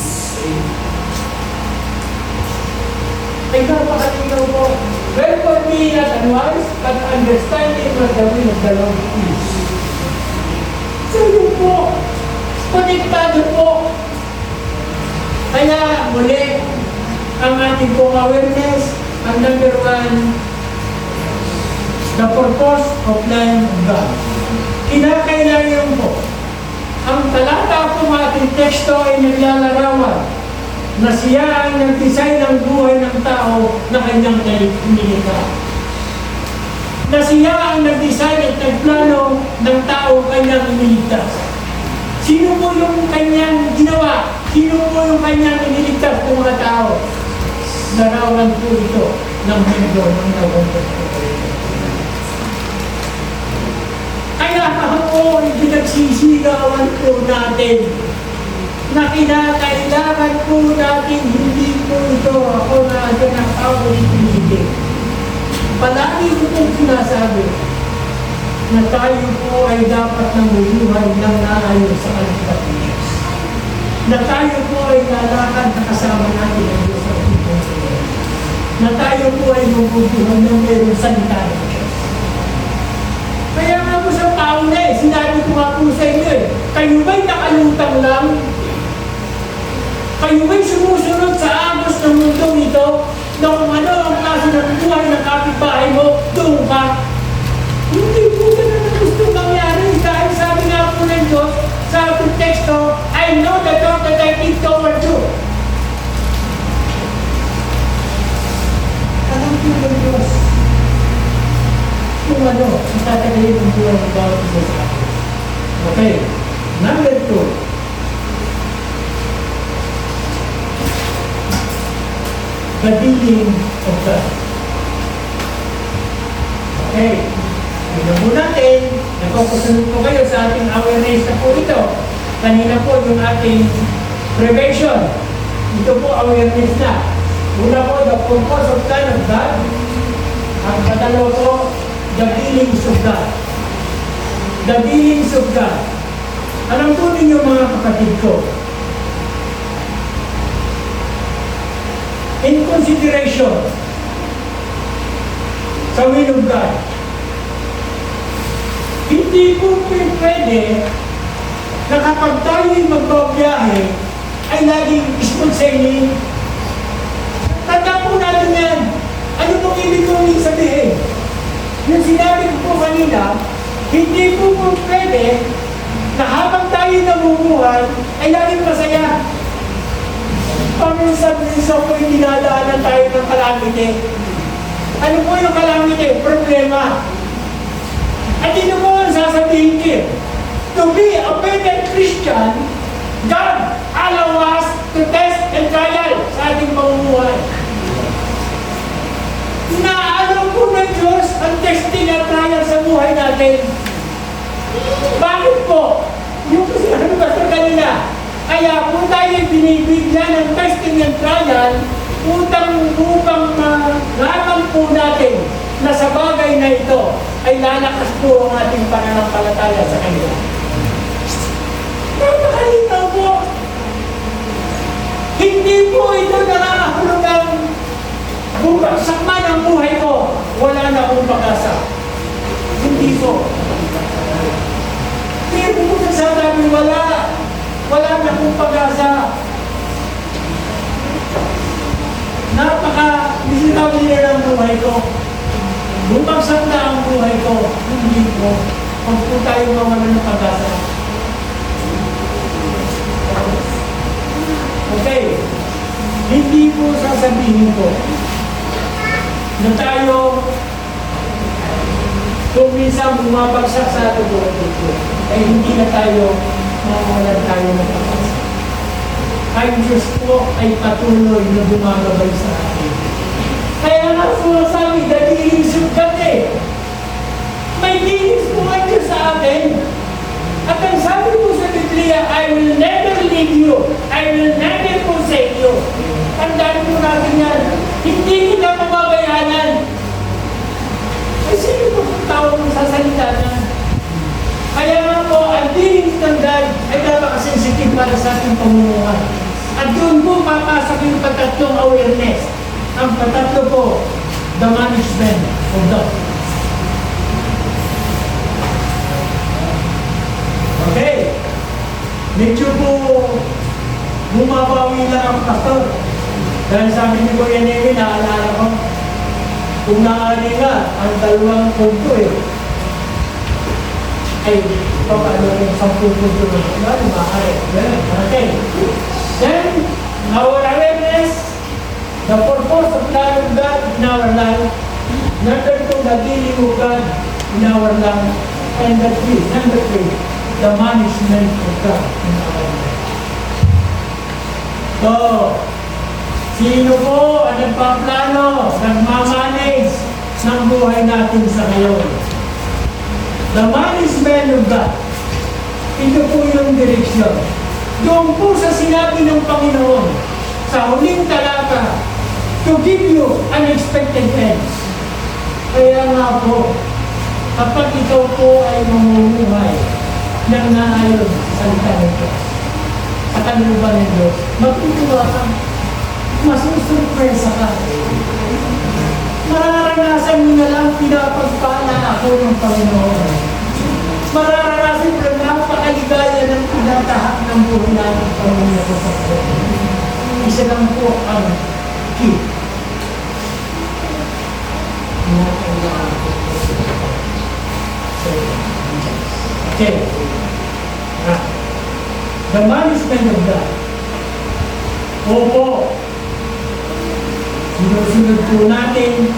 Ay napakalinaw po. Wherefore be not unwise, but understanding what the will of the Lord is. So yun po, konektado po. Kaya muli, ang ating pong awareness, ang number one, the purpose of life of God. Kinakailangan po, ang talata po ating teksto ay naglalarawan na siya ang nag-design ng buhay ng tao na kanyang nilikha. Na siya ang nag-design at nagplano ng tao kanyang iniligtas. Sino po yung kanyang ginawa? Sino po yung kanyang iniligtas ng mga tao? Larawan po ito ng mundo ng nagawang. Kaya ako ay pinagsisigawan po natin na kinakailangan po natin hindi po ito ako na tinatawag pinili. Palagi ko pong sinasabi na tayo po ay dapat namumuhay ng naayon sa kanilang Diyos. Na tayo po ay lalakad na kasama natin ang Diyos sa ating Diyos. Na tayo po ay mabubuhay ng mayroong salita ng Diyos. Kaya nga po sa pauna sinabi ko nga po sa inyo kayo ba'y nakalutang lang? Kayo ba'y sumusunod sa agos ng mundong ito na kung ano ang klase ng buhay ng kapitbahay mo, doon ka? Hindi po ganun ang gusto mangyari. Dahil sabi nga po ng Diyos sa ating teksto, I know the thought that I think toward you. Alam po ng Diyos kung ano, itatagalin ang buhay ng bawat isa sa atin. Okay, number 2. The dealing of God. Okay, tignan po natin, nagpapasunod po kayo sa ating awareness na po ito. Kanina po yung ating prevention. Ito po awareness na. Una po, the purpose of plan of God. Ang katalo po, the dealings of God. The dealings of God. Alam po ninyo mga kapatid ko, in consideration sa will of God, hindi po pwede na kapag tayo'y magbabiyahe ay laging smooth sailing. Tanda po natin yan. Ano pong ibig kong sabihin? Yung sinabi ko po kanina, hindi po pwede na habang tayo namumuhay ay laging masaya. Paminsan-minsan po yung dinadaanan tayo ng calamity. Ano po yung calamity? Problema. At ito po ang sasabihin ko. To be a better Christian, God allow us to test and trial sa ating pamumuhay. Inaalaw po ng Diyos ang testing at trial sa buhay natin. Bakit po? Yung kasi ano ba sa kanila? Kaya kung tayo binibigyan ng testing and trial, upang malaman po natin na sa bagay na ito ay lalakas po ang ating pananampalataya sa kanila. Napakalinaw po. Hindi po ito nakakahulugang bumagsak man ang buhay ko, wala na akong pag-asa. Hindi po. Hindi po nagsasabi wala na akong pag-asa. Napaka-bisitaw nila ng buhay ko. Bumagsak na ang buhay ko. Hindi po. Pag po tayo mawala ng pag-asa. Okay. Hindi po sasabihin ko na tayo kung minsan bumabagsak sa ating buhay ko, ay hindi na tayo mawalan tayo ng pag-asa. Ang Diyos po ay patuloy na gumagabay sa atin. Kaya nga po sabi, the dealings of God may dealings po ang Diyos sa atin. At ang sabi po sa Biblia, I will never leave you. I will never forsake you. Tandaan po natin yan. Hindi kita mababayanan. Ay, sino po ang tao kasalanan. Kaya nga po, ang dealings ng God ay napaka-sensitive para sa ating pamumuhay. At doon po papasok yung patatlong awareness. Ang patatlo po, the management of God. Okay. Medyo po bumabawi lang ang pastor. Dahil sabi ni Kuya Nemi, naalala ko, kung naali nga, ang dalawang punto ay paano yung 10 punto na maaari. Okay. Then, our awareness, the purpose of plan of God in our life, number 2, the dealing of God in our life, and number 3, the management of God in our life. So, sino po ang nagpaplano, nagmamanage ng buhay natin sa ngayon? The management of God. Ito po yung direksyon. Doon po sa sinabi ng Panginoon, sa huling talata, to give you unexpected ends. Kaya nga po, kapag ikaw po ay mamumuhay ng naayon sa salita ng Diyos, sa kaluban ng Diyos, matutuwa ka, masusurpresa ka. Mararanasan mo na lang pinapagpala ako ng Panginoon. Mararanasan mo na napakaligaya ng pinatahak ng buhay natin Panginoon ko sa Panginoon. Isa lang po ang key. Okay. The management of God. Opo. Sinusunod po natin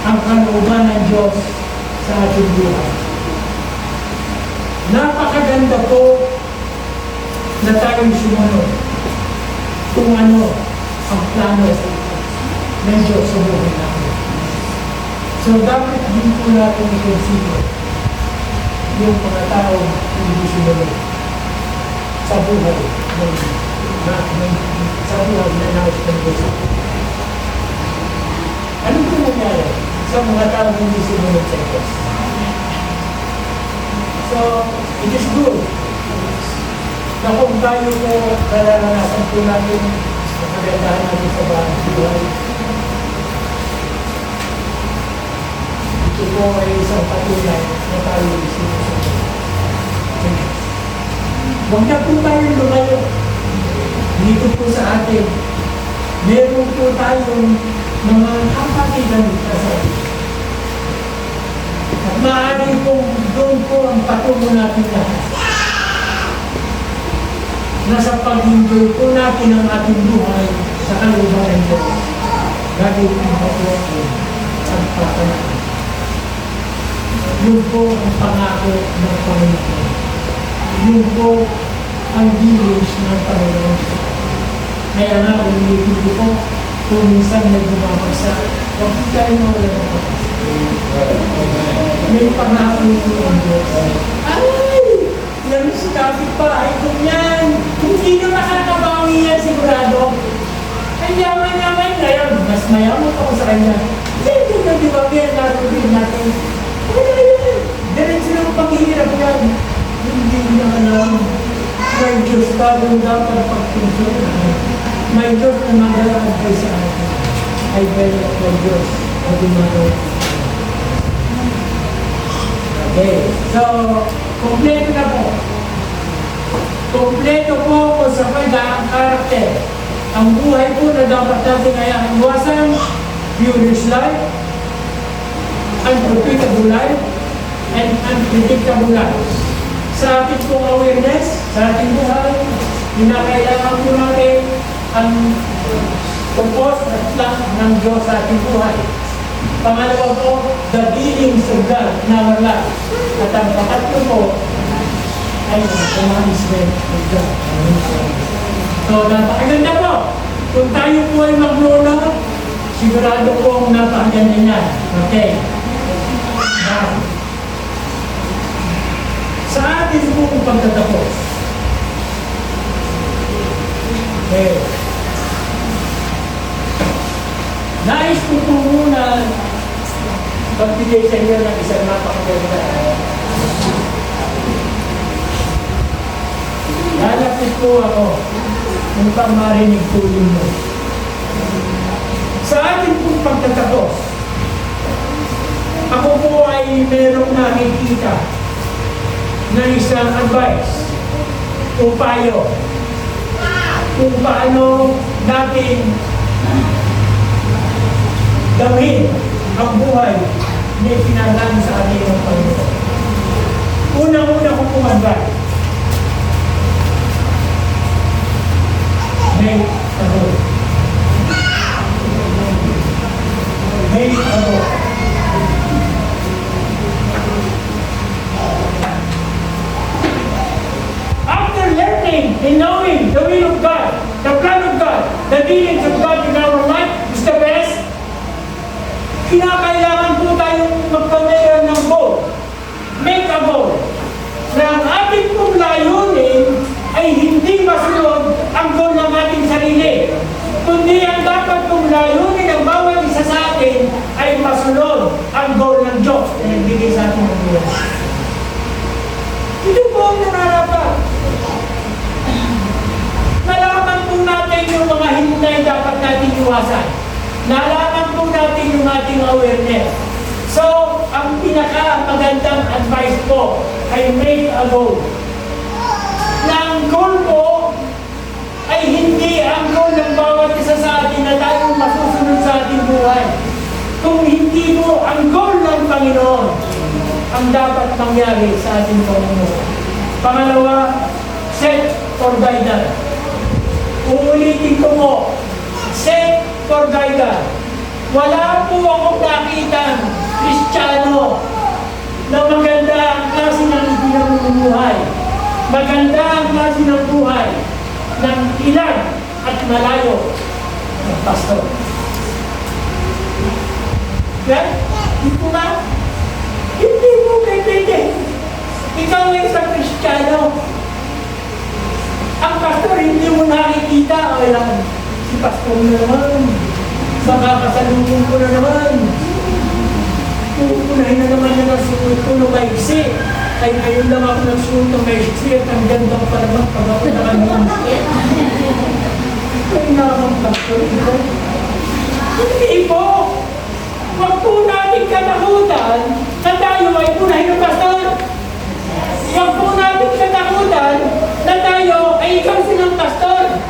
ang kalooban ng Diyos sa ating buhay. Napakaganda po na tayong sumunod kung ano ang plano ng Diyos sa buhay natin. So dapat din po natin i-consider yung mga tao hindi sumunod sa buhay sa buhay na nais ng Diyos. Ano po nangyari sa mga tao hindi sumunod sa Diyos? So, it is good na kung tayo po nararanasan po natin sa kagandahan natin sa buhay. Ito po ay isang patunay na tayo sinusunod. Huwag na po tayong lumayo. Dito po sa atin, meron po tayong mga kapatigan sa atin. At maaari po doon po ang patungo natin lahat. Nasa pag-enjoy po natin ang ating buhay sa kalooban ng Diyos. Gagawin ang patuwa ang pagkakaroon. Yun po ang pangako ng Panginoon. Yun po ang dealings ng Panginoon. Kaya nga, ulitin ko kung minsan may bumabagsak, huwag po tayo mawala ng pagkakaroon. May pangako po ang Diyos. Ay! Yan si kapitbahay ko yan. Hindi na makakabawi yan sigurado. Ang yaman-yaman ngayon, mas mayaman ako sa kanya. Hindi na di ba yan natin natin. Wala yan. Diretso ng paghihirap yan. Hindi na alam. May Diyos tayong dapat pagpunsunan. May Diyos na magalaan kayo sa atin. Ay bela ng Diyos na dumaraw. Okay. So, kompleto na po. Kompleto po kung sa ang karakter. Ang buhay po na dapat natin ay iwasan, furious life, unprofitable life, and unpredictable life. Sa ating pong awareness, sa ating buhay, kinakailangan po natin ang purpose at plan ng Diyos sa ating buhay. Pangalawa po, the dealings of God in our life. At ang pangatlo po, ay the management of God. So, napakaganda po. Kung tayo po ay maglunod, sigurado po ang napakaganda niyan. Okay. Now, sa atin po ang pagtatapos. Okay. Nais ko po muna pagbigyan magbibigay sa inyo ng isang napakaganda. Lalapit po ako upang marinig po mo. Sa ating pong pagtatapos, ako po ay merong nakikita na isang advice o payo kung paano natin gawin ang buhay na ipinadaan sa atin ng Panginoon. Unang-una ko pong advice, make a goal. Make a goal. After learning and knowing the will of God, the plan of God, the dealings of God in our life is the best, kinakailangan po tayong magpamayon ng goal. Make a goal. Na ang ating pong layunin ay hindi masunod ang goal ng ating sarili, kundi ang dapat pong layunin ng bawat isa sa atin ay masunod ang goal ng Diyos na nagbigay sa ating buhay. Ito po ang nararapat. Nalaman po natin yung mga hinay dapat natin iwasan. Nalaman po natin yung ating awareness. So, ang pinaka-magandang advice po ay make a goal. Na ang goal po ay hindi ang goal ng bawat isa sa atin na tayong masusunod sa ating buhay. Kung hindi mo ang goal ng Panginoon ang dapat mangyari sa ating Panginoon. Pangalawa, set for guidance. Uulitin ko mo, set for guidance. Wala po akong nakitang Kristiyano na maganda ang klase ng ipinamumuhay. Maganda ang klase ng buhay ng ilan at malayo ng pastor. Right? Hindi ba? Hindi mo pwede. Ikaw ay isang Kristiyano. Ang pastor hindi mo nakikita. O lang, si pastor na naman. Baka kasalubong ko na naman. Pupunahin na naman niya ng suot ko na maiksi. Ay ngayon lang ako nagsuot ng maiksi at ang ganda ko pa naman pag ako nakanunod. Ay nakakang pastor ito. Hindi po. Huwag po natin katakutan na tayo ay punahin ng pastor. Huwag po natin katakutan na tayo ay ikaw silang pastor.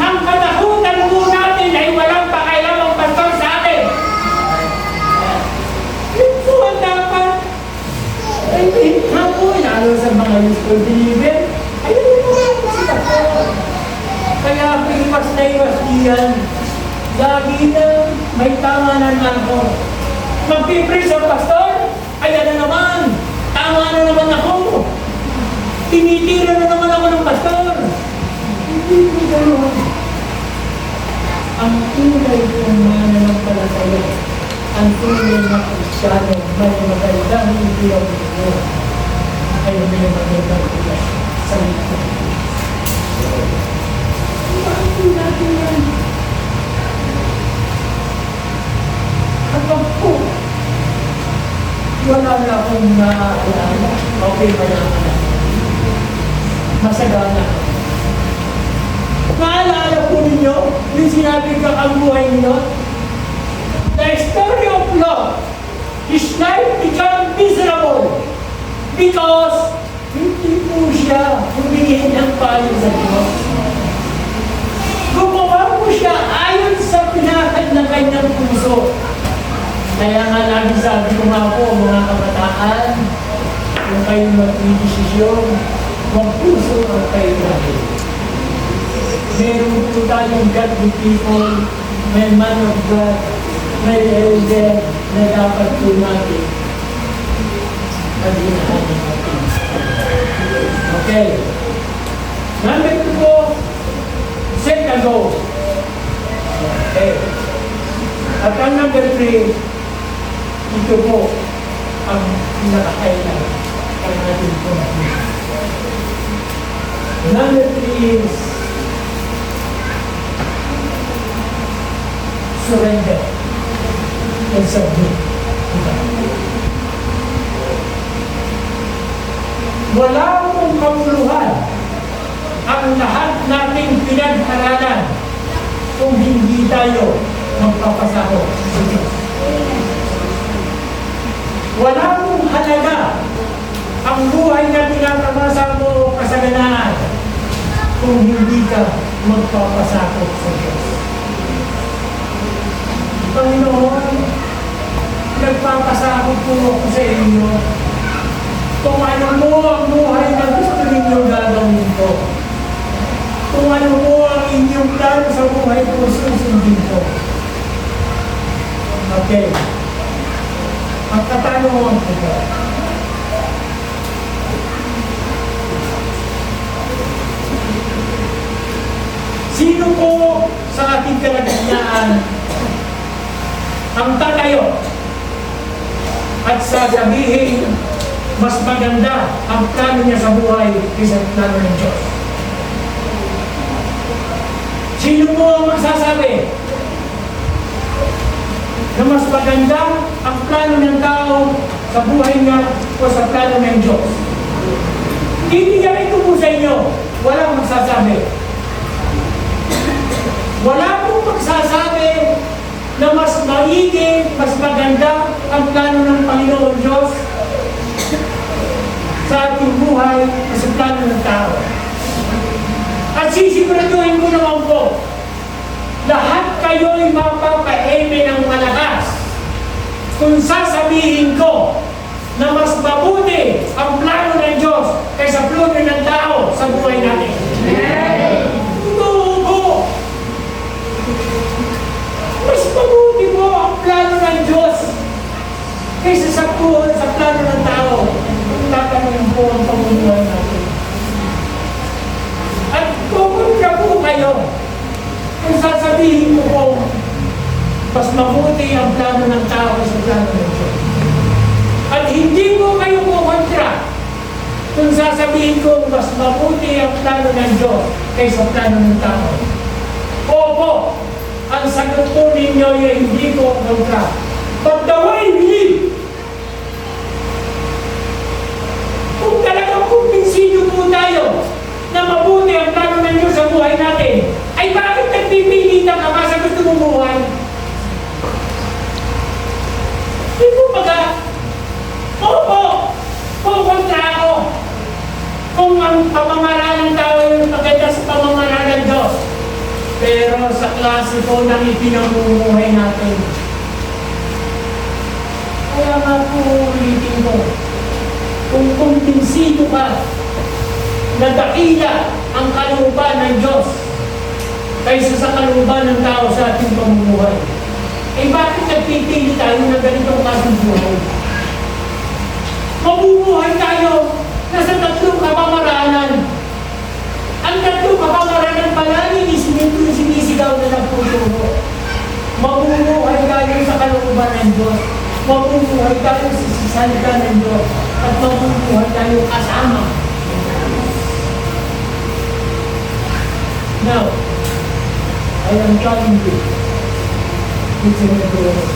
Ang katakutan po natin ay walang pakailamang pastor sa atin. Yun po ang dapat. Ay, hindi po, lalo sa mga useful believer, ayun po sila po. Kaya iwas na iwas diyan. Lagi na may tama na ako. Magpipray sa pastor, ayan na naman. Tama na naman ako. Tinitira na naman ako ng pastor. Hindi ko gano'n. Ang tunay kong mananampalataya, ang tunay na Kristiyano, may magandang ibigay mo ay may magandang ibigay sa ito. Bakit natin yan? Kapag po, wala na akong naaalala, okay ba naman? Masagana. Naalala po ninyo, yung sinabi ko ang buhay ninyo? The story of Lot, his life became miserable because hindi po siya humingi ng payo sa Diyos. Gumawa po siya ayon sa pinakad ng kanyang puso. Kaya nga lagi sabi ko nga po, mga kabataan, kung kayo mag-desisyon, huwag puso ang kayo natin. Meron po tayong godly people, may man of God, may elder na dapat po natin pag-inahanin natin. Okay. Number 2 po, set a goal. Okay. At ang number 3, ito po ang pinakakailan ang ating po. Number 3 is surrender and submit to God. wala pong kamuluhan ang lahat nating pinag-aralan kung hindi tayo magpapasako sa Diyos. Wala pong halaga ang buhay na tinatamasa mo o kasaganaan kung hindi ka magpapasakop sa Diyos. Panginoon, nagpapasakop po ako sa inyo kung ano mo ang buhay na gusto ninyo gagawin ko. Kung ano mo ang inyong plano sa buhay ko, susundin ko. Okay. Ang katanungan ko po, sino po sa ating kalagayan ang tatayo at sasabihin mas maganda ang plano niya sa buhay kaysa plano ng Diyos? Sino po ang magsasabi na mas maganda ang plano ng tao sa buhay niya o sa plano ng Diyos? Ibigay ko po sa inyo, walang magsasabi. Wala pong magsasabi na mas maigi, mas maganda ang plano ng Panginoon Diyos sa ating buhay o sa plano ng tao. At sisiguraduhin ko naman po, lahat kayo'y mapapaeme ng malakas kung sasabihin ko na mas mabuti ang plano ng Diyos kaysa plano ng tao sa buhay natin. Totoo. Mas mabuti mo ang plano ng Diyos kaysa sa plano ng tao. Kung tatanungin po ang pamumuhay natin. At kukuntra po kayo kung sasabihin mo po mas mabuti ang plano ng tao kaysa plano ng Diyos. At hindi ko kayo kukontra kung sasabihin ko mas mabuti ang plano ng Diyos kaysa plano ng tao. Opo, ang sagot po ninyo ay hindi ko kontra. But the way we live, kung talagang kumbinsido po tayo na mabuti ang plano ng Diyos sa buhay natin, ay bakit nagpipilitan ka pa sa gusto mong buhay? Hindi po baga, opo, kukontra ako. Kung ang pamamaraan ng tao yung maganda sa pamamaraan ng Diyos, pero sa klase po ng ipinamumuhay natin. Kaya nga po ulitin ko, kung kumbinsido ka na dakila ang kalooban ng Diyos kaysa sa kalooban ng tao sa ating pamumuhay, eh bakit nagpipili tayo ng ganitong klaseng buhay? Mabubuhay tayo na sa tatlong kapamaraanan. Ang tatlong kapamaraanan palagi sinisigaw na nagputuro. Mabubuhay tayo sa kalooban ng Diyos. Mabubuhay tayo sa salita ng Diyos. At mabubuhay tayo kasama. Now, I am telling you, it's in the Lord.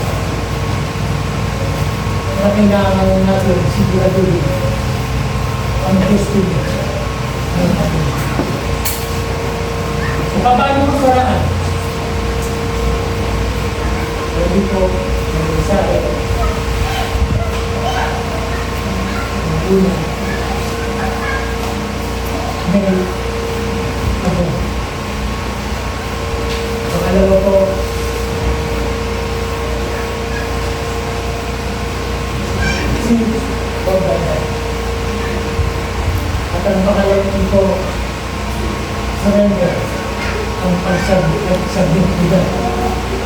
Na kailangan natin siguraduhin ang destiny ng ating. So, paano ang paraan? Pwede po, ang isa ay ang una, may ako. Pangalawa po, at ang pangalawin ko, surrender ang pagsabit.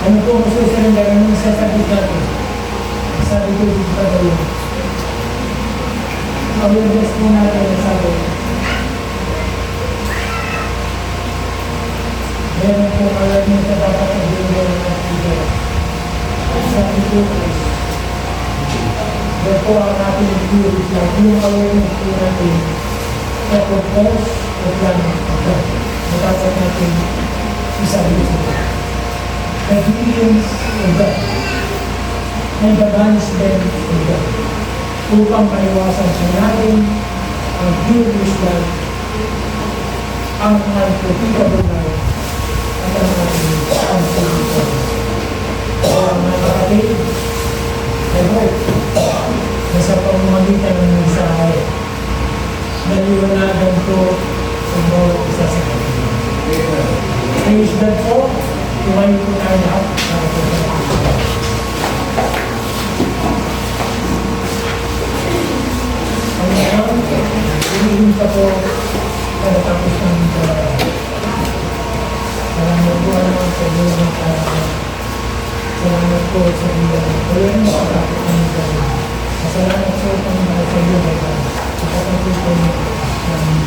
Ano po ang surrender? Ano ang sasabit natin? Sabi ko dito pa tayo. Awareness po natin ang sabi. Meron po awareness na dapat ang binigay ng ating. Sabi ko, therefore, ang ating theories lang, yung awareness po natin sa purpose o plan of God. Matapos natin isabi sa God. The dealings of God and the management of God. Upang maiwasan sa natin ang pure wisdom, ang unpredictable life, at ang ating unpredictable. Kaya mga kapatid, I hope na sa pamamagitan ng mensahe, naliwanagan ko ang bawat isa sa kanila. Praise God po, tumayo po tayo lahat para po sa Panginoon. Panginoon, hinihin ka po para tapos ng salamat po naman sa iyo ng karaman. Salamat po sa iyo. Kaya mo sa tapos ng karaman. Salamat po Panginoon sa iyo sa kapatid po ng karaman.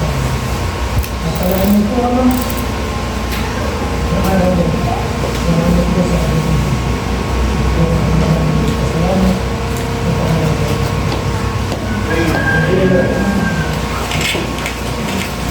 Salamat po naman